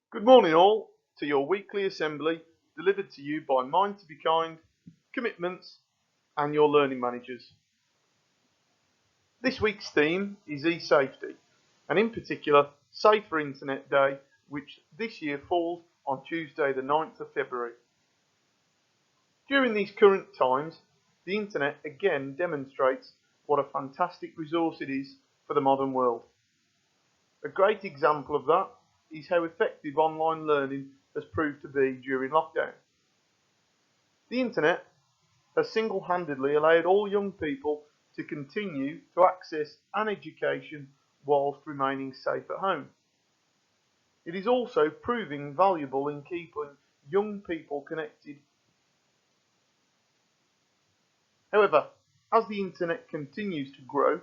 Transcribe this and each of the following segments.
Good morning all to your weekly assembly delivered to you by Mind to Be Kind, Commitments and your learning managers. This week's theme is e-safety and in particular Safer Internet Day, which this year falls on Tuesday the 9th of February. During these current times, the internet again demonstrates what a fantastic resource it is for the modern world. A great example of that is how effective online learning has proved to be during lockdown. The internet has single-handedly allowed all young people to continue to access an education whilst remaining safe at home. It is also proving valuable in keeping young people connected. However, as the internet continues to grow,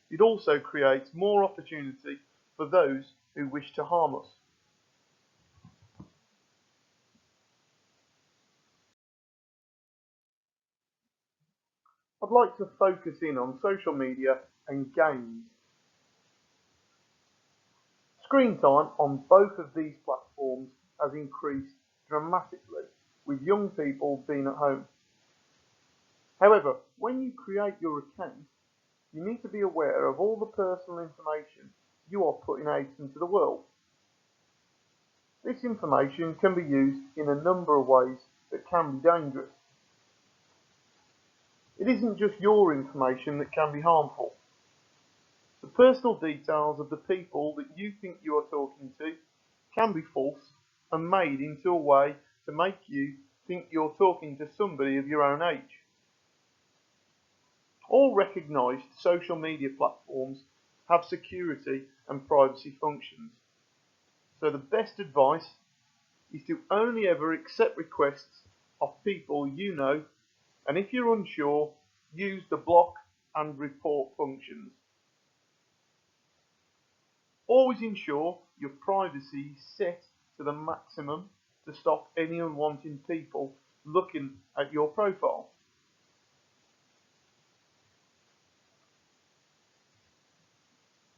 it also creates more opportunity for those who wish to harm us. I'd like to focus in on social media and games. Screen time on both of these platforms has increased dramatically with young people being at home. However, when you create your account, you need to be aware of all the personal information you are putting out into the world. This information can be used in a number of ways that can be dangerous. It isn't just your information that can be harmful. The personal details of the people that you think you are talking to can be false and made into a way to make you think you're talking to somebody of your own age. All recognised social media platforms have security and privacy functions, so the best advice is to only ever accept requests of people you know, and if you're unsure, use the block and report functions. Always ensure your privacy is set to the maximum to stop any unwanted people looking at your profile.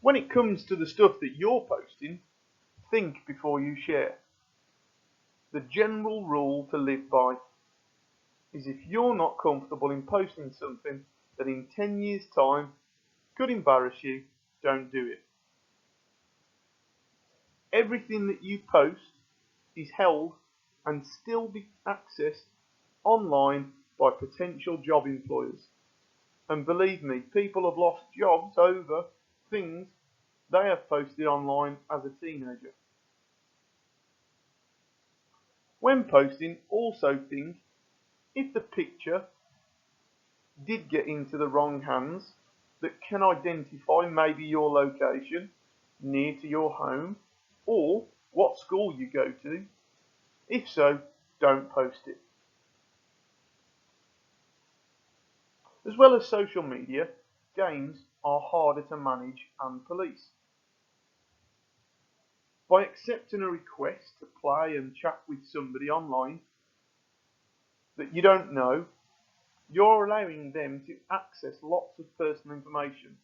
When it comes to the stuff that you're posting, think before you share. The general rule to live by is if you're not comfortable in posting something that in 10 years' time could embarrass you, don't do it. Everything that you post is held and still be accessed online by potential job employers. And believe me, people have lost jobs over things they have posted online as a teenager. When posting, also think if the picture did get into the wrong hands that can identify maybe your location near to your home or what school you go to. If so, don't post it. As well as social media, games are harder to manage and police. By accepting a request to play and chat with somebody online that you don't know, you're allowing them to access lots of personal information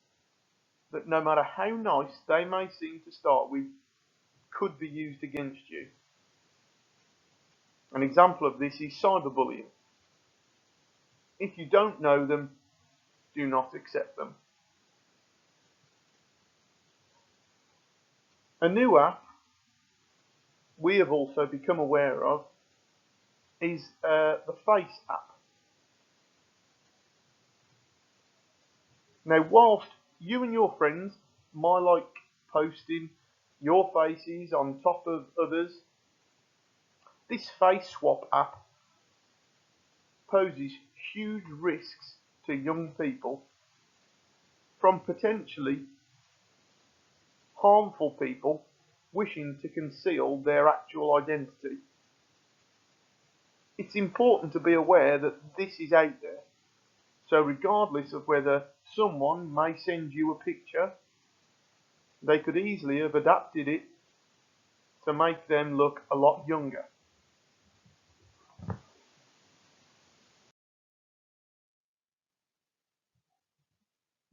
that no matter how nice they may seem to start with, could be used against you. An example of this is cyberbullying. If you don't know them, do not accept them. A new app we have also become aware of is the Face app. Now, whilst you and your friends might like posting your faces on top of others, this face swap app poses huge risks to young people from potentially harmful people wishing to conceal their actual identity. It's important to be aware that this is out there. So regardless of whether someone may send you a picture, they could easily have adapted it to make them look a lot younger.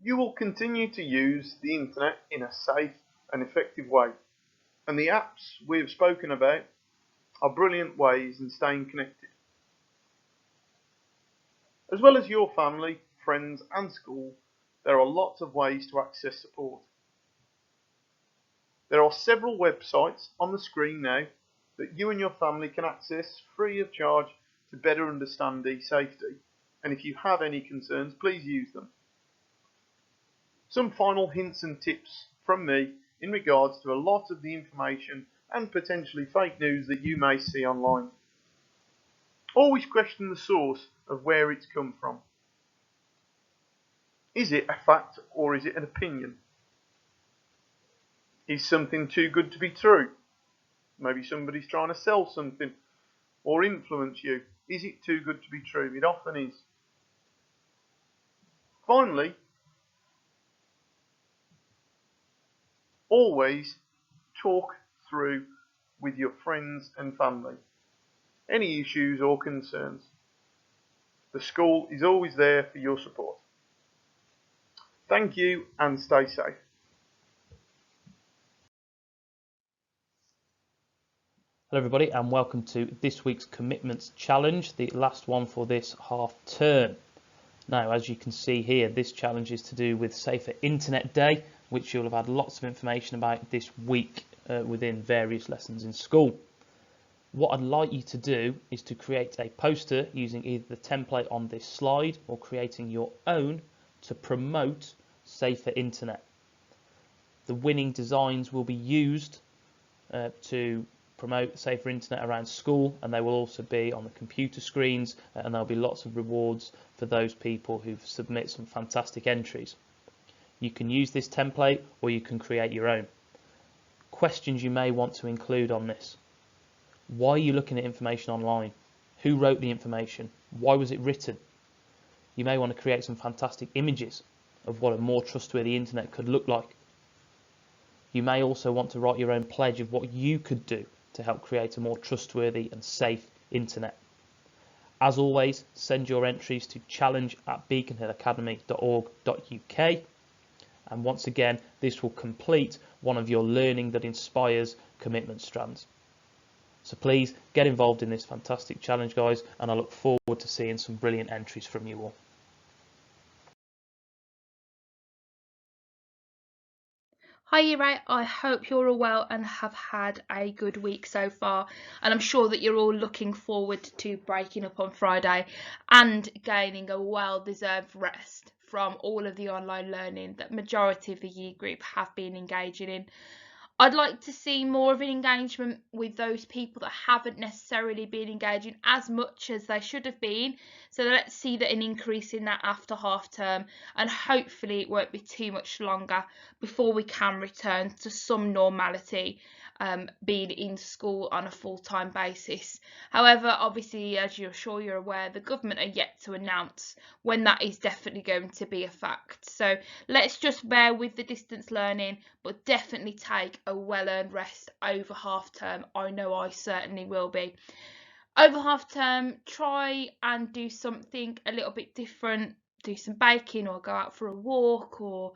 You will continue to use the internet in a safe and effective way. And the apps we have spoken about are brilliant ways in staying connected. As well as your family, friends and school, there are lots of ways to access support. There are several websites on the screen now that you and your family can access free of charge to better understand e-safety. And if you have any concerns, please use them. Some final hints and tips from me in regards to a lot of the information and potentially fake news that you may see online. Always question the source of where it's come from. Is it a fact or is it an opinion? Is something too good to be true? Maybe somebody's trying to sell something or influence you. Is it too good to be true? It often is. Finally, always talk through with your friends and family any issues or concerns. The school is always there for your support. Thank you and stay safe. Hello everybody and welcome to this week's Commitments Challenge, the last one for this half term. Now, as you can see here, this challenge is to do with Safer Internet Day, which you'll have had lots of information about this week within various lessons in school. What I'd like you to do is to create a poster using either the template on this slide or creating your own to promote Safer Internet. The winning designs will be used to promote Safer Internet around school, and they will also be on the computer screens, and there'll be lots of rewards for those people who submit some fantastic entries. You can use this template or you can create your own. Questions you may want to include on this: why are you looking at information online? Who wrote the information? Why was it written? You may want to create some fantastic images of what a more trustworthy internet could look like. You may also want to write your own pledge of what you could do to help create a more trustworthy and safe internet. As always, send your entries to challenge@beaconhillacademy.org.uk, and once again, this will complete one of your Learning That Inspires commitment strands. So please get involved in this fantastic challenge, guys, and I look forward to seeing some brilliant entries from you all. Hi, Year 8. I hope you're all well and have had a good week so far. And I'm sure that you're all looking forward to breaking up on Friday and gaining a well-deserved rest from all of the online learning that majority of the year group have been engaging in. I'd like to see more of an engagement with those people that haven't necessarily been engaging as much as they should have been. So let's see that an increase in that after half term, and hopefully it won't be too much longer before we can return to some normality, being in school on a full-time basis. However, obviously, as you're sure you're aware, the government are yet to announce when that is definitely going to be a fact. So let's just bear with the distance learning, but definitely take a well-earned rest over half term. I know I certainly will be. Over half term, try and do something a little bit different. Do some baking or go out for a walk or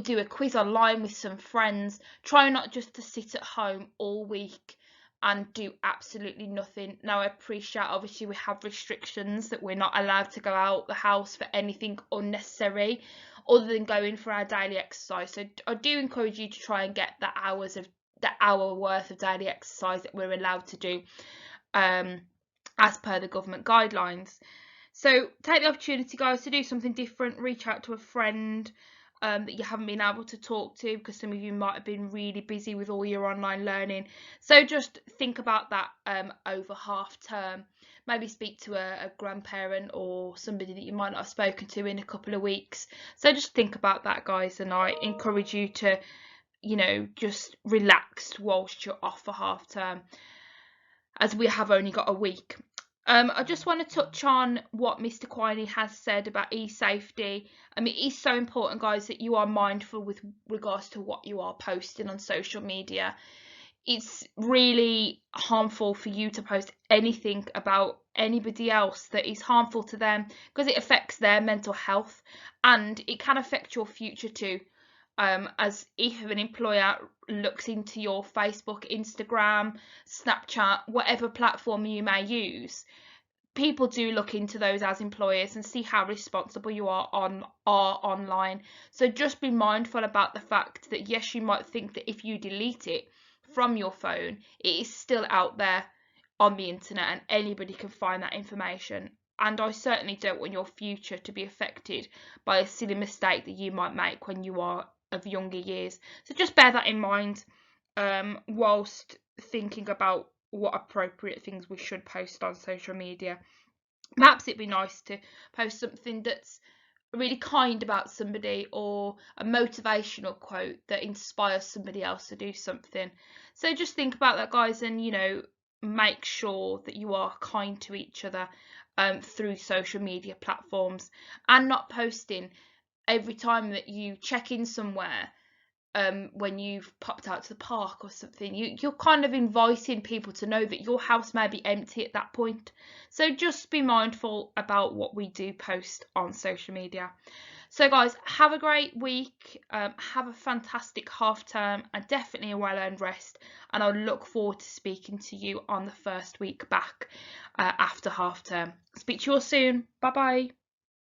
do a quiz online with some friends. Try not just to sit at home all week and do absolutely nothing. Now, I appreciate obviously we have restrictions that we're not allowed to go out the house for anything unnecessary other than going for our daily exercise. So I do encourage you to try and get the hour worth of daily exercise that we're allowed to do as per the government guidelines. So take the opportunity, guys, to do something different. Reach out to a friend that you haven't been able to talk to, because some of you might have been really busy with all your online learning. So just think about that over half term. Maybe speak to a grandparent or somebody that you might not have spoken to in a couple of weeks. So just think about that, guys, and I encourage you to, just relax whilst you're off for half term, as we have only got a week. I just want to touch on what Mr. Quiney has said about e-safety. I mean, it is so important, guys, that you are mindful with regards to what you are posting on social media. It's really harmful for you to post anything about anybody else that is harmful to them, because it affects their mental health and it can affect your future too. as if an employer looks into your Facebook, Instagram, Snapchat, whatever platform you may use, people do look into those as employers and see how responsible you are online. So just be mindful about the fact that yes, you might think that if you delete it from your phone, it is still out there on the internet and anybody can find that information. And I certainly don't want your future to be affected by a silly mistake that you might make when you are of younger years. So just bear that in mind whilst thinking about what appropriate things we should post on social media. Perhaps it'd be nice to post something that's really kind about somebody, or a motivational quote that inspires somebody else to do something. So just think about that, guys, and make sure that you are kind to each other through social media platforms, and not posting every time that you check in somewhere. When you've popped out to the park or something, you're kind of inviting people to know that your house may be empty at that point. So just be mindful about what we do post on social media. So guys, have a great week, have a fantastic half term and definitely a well-earned rest, and I look forward to speaking to you on the first week back after half term. Speak to you all soon. Bye bye.